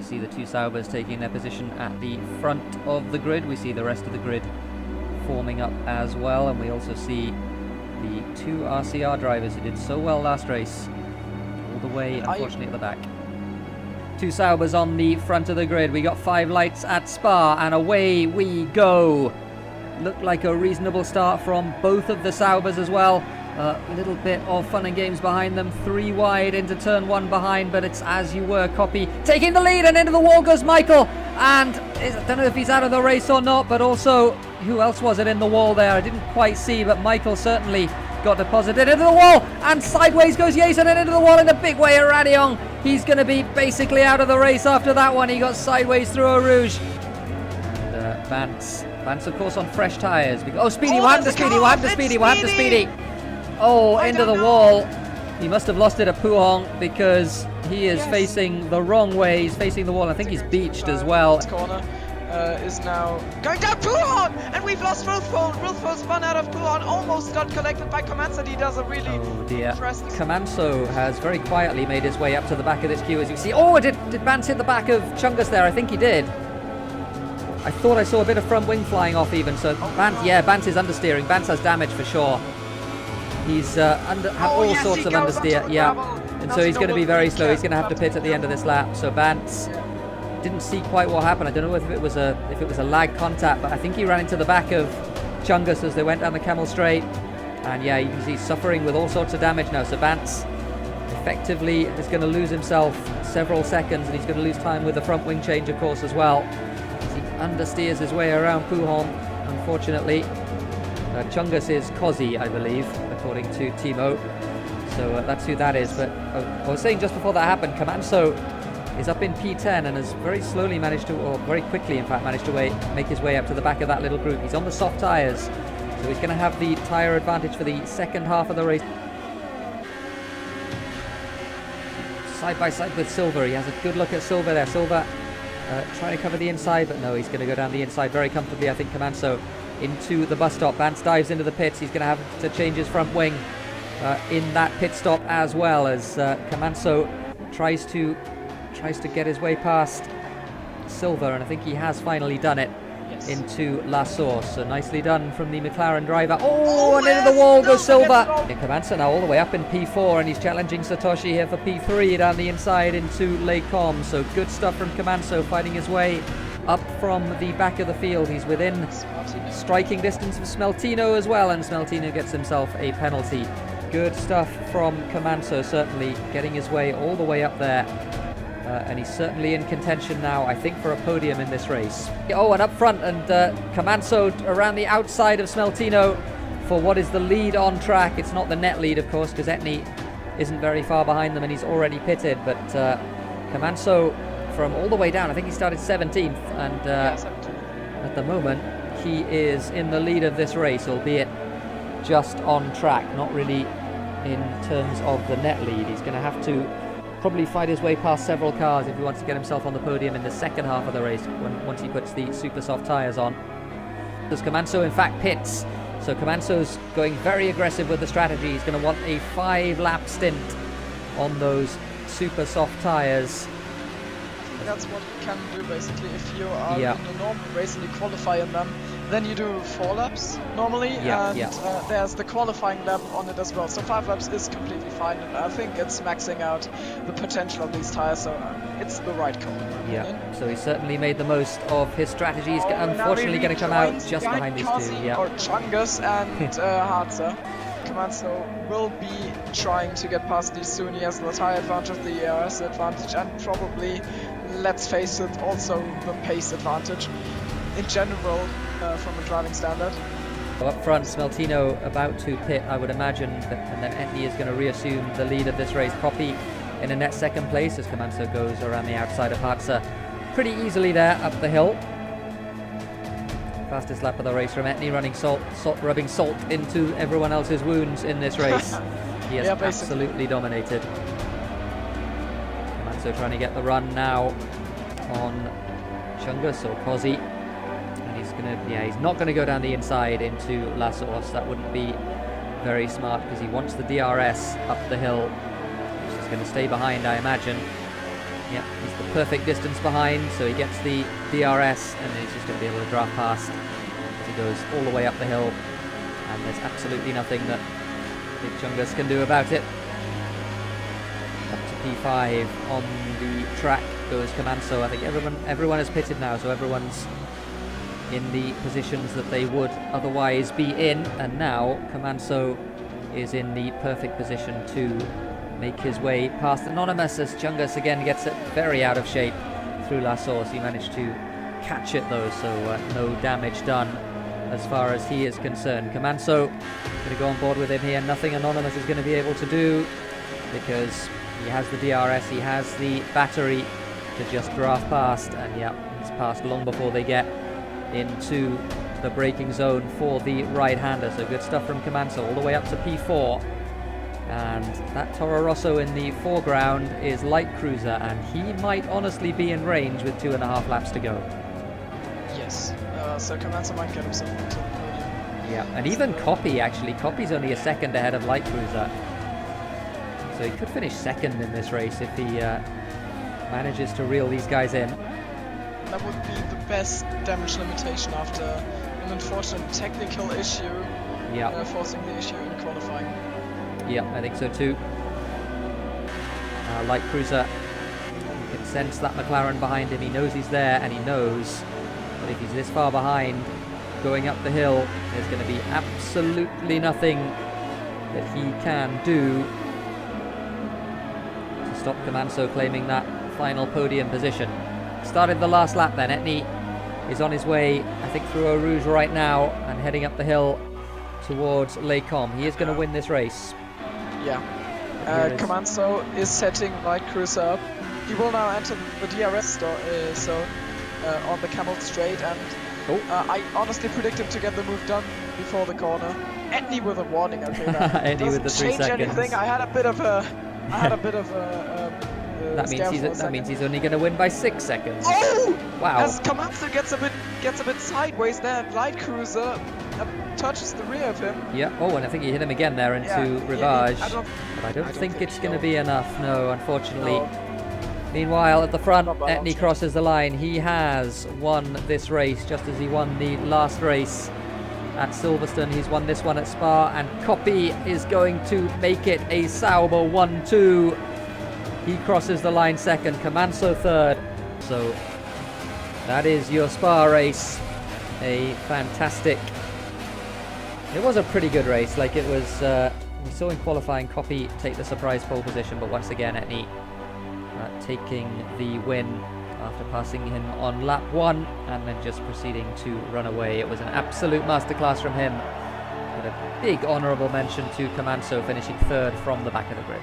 You see the two Saubers taking their position at the front of the grid. We see the rest of the grid forming up as well, and we also see the two RCR drivers who did so well last race all the way, unfortunately, at the back. Two Saubers on the front of the grid. We got 5 lights at Spa, and away we go. Looked like a reasonable start from both of the Saubers as well. A little bit of fun and games behind them. 3 wide into turn 1 behind, but it's as you were. Copy taking the lead, and into the wall goes Michael. And I don't know if he's out of the race or not, but also, who else was it in the wall there? I didn't quite see, but Michael certainly got deposited into the wall, and sideways goes Jason, and into the wall in a big way. Radion, he's going to be basically out of the race after that one. He got sideways through a Rouge. And Vance, of course, on fresh tyres. Oh, Speedy, what happened to Speedy? What happened to Speedy? What happened to Speedy? Oh, into the wall. He must have lost it at Puhong because he is facing the wrong way. He's facing the wall. I think he's beached as well. Corner is now going down Puhong, and we've lost Rulfo. Rulfo's spun out of Puhong, almost got collected by Comanzo. He does a really interesting. Comanzo has very quietly made his way up to the back of this queue, as you see. Oh, did Vance hit the back of Chungus there? I think he did. I thought I saw a bit of front wing flying off even, so Vance is understeering. Vance has damage for sure. He's all sorts of understeer, and so he's going to be very slow. He's going to have to pit at the end of this lap. So Vance didn't see quite what happened. I don't know if it was a lag contact, but I think he ran into the back of Chungus as they went down the Camel Straight, and yeah, you can see he's suffering with all sorts of damage now. So Vance effectively is going to lose himself several seconds, and he's going to lose time with the front wing change, of course, as well. He understeers his way around Puhong, unfortunately. Chungus is Kozi, I believe, according to Thimo. So that's who that is. But I was saying just before that happened, Comanzo is up in P10 and has very slowly managed to, or very quickly in fact, managed to make his way up to the back of that little group. He's on the soft tyres, so he's going to have the tyre advantage for the second half of the race. Side by side with Silver. He has a good look at Silver there. Silver trying to cover the inside, but no, he's going to go down the inside very comfortably, I think, Comanzo. Into the bus stop. Vance dives into the pits. He's going to have to change his front wing in that pit stop as well, as Comanzo tries to get his way past Silver, and I think he has finally done it into La Source. So nicely done from the McLaren driver. Oh, and into the wall goes Silver. Comanzo now all the way up in P4, and he's challenging Satoshi here for P3 down the inside into Les Combes. So good stuff from Comanzo, fighting his way up from the back of the field. He's within striking distance of Smeltino as well, and Smeltino gets himself a penalty. Good stuff from Comanzo, certainly getting his way all the way up there. And he's certainly in contention now, I think, for a podium in this race. Oh, and up front, and Comanzo around the outside of Smeltino for what is the lead on track. It's not the net lead, of course, because Etney isn't very far behind them and he's already pitted, but Comanzo from all the way down, I think he started 17th, and at the moment he is in the lead of this race, albeit just on track, not really in terms of the net lead. He's going to have to probably fight his way past several cars if he wants to get himself on the podium in the second half of the race, once he puts the super soft tyres on. Does Comanzo in fact pits? So Comanzo's going very aggressive with the strategy. He's going to want a 5-lap stint on those super soft tyres. That's what you can do basically if you are in a normal race and you qualify in them. Then you do 4 laps normally, and there's the qualifying lap on it as well. So 5 laps is completely fine, and I think it's maxing out the potential of these tires, so it's the right call. So he certainly made the most of his strategy. He's unfortunately going to come out just behind these two. Or Chungus and Harzer. Comanzo will be trying to get past these soon. He has the tire advantage, the ERS advantage, and probably, let's face it, also the pace advantage in general from a driving standard. Up front, Smeltino about to pit, I would imagine, and then Etney is going to reassume the lead of this race. Poppy in a net second place as Comanzo goes around the outside of Harzer pretty easily there up the hill. Fastest lap of the race from Etney, rubbing salt into everyone else's wounds in this race. He has absolutely dominated. Comanzo trying to get the run now on Chungus or Kozi. And he's not going to go down the inside into La Source. That wouldn't be very smart because he wants the DRS up the hill. He's going to stay behind, I imagine. Yeah, he's the perfect distance behind, so he gets the DRS, and then he's just going to be able to draft past as he goes all the way up the hill, and there's absolutely nothing that Big Chungus can do about it. Up to P5 on the track goes Kamanso. I think everyone has pitted now, so everyone's in the positions that they would otherwise be in, and now Kamanso is in the perfect position to make his way past Anonymous as Chungus again gets it very out of shape through La Source. He managed to catch it though, so no damage done as far as he is concerned. Kamanso going to go on board with him here. Nothing Anonymous is going to be able to do because he has the DRS, he has the battery to just draft past, and yeah, he's passed long before they get into the braking zone for the right-hander. So good stuff from Kamanso all the way up to P4. And that Toro Rosso in the foreground is Light Cruiser, and he might honestly be in range with 2.5 laps to go. Yes, so Kamanso might get himself into the podium. Yeah, and even Copy, actually. Copy's only a second ahead of Light Cruiser. So he could finish second in this race if he manages to reel these guys in. That would be the best damage limitation after an unfortunate technical issue, forcing the issue in qualifying. Yeah, I think so too. Light Cruiser, you can sense that McLaren behind him. He knows he's there, and he knows that if he's this far behind going up the hill, there's going to be absolutely nothing that he can do to stop Kamanso claiming that final podium position. Started the last lap then. Etney is on his way, I think, through Eau Rouge right now and heading up the hill towards Les Combes. He is going to win this race. Yeah. Kamanso is setting Light Cruiser up. He will now enter the DRS zone on the Camel Straight, and I honestly predict him to get the move done before the corner. Etney with a warning, okay, that Etney with the 3 change seconds. Anything. I had a bit of a that means he's only going to win by 6 seconds. Oh! Wow. As Kamanso gets a bit sideways there, Light Cruiser touches the rear of him. Yeah. Oh, and I think he hit him again there into Rivage. But I don't think it's going to be enough. No, unfortunately. No. Meanwhile, at the front, Etney crosses the line. He has won this race just as he won the last race at Silverstone. He's won this one at Spa, and Copy is going to make it a Sauber 1-2. He crosses the line second, Kamanso third. So that is your Spa race. A fantastic... It was a pretty good race. Like, it was... we saw in qualifying Copy take the surprise pole position, but once again Etney taking the win after passing him on lap 1 and then just proceeding to run away. It was an absolute masterclass from him. With a big honourable mention to Kamanso finishing third from the back of the grid.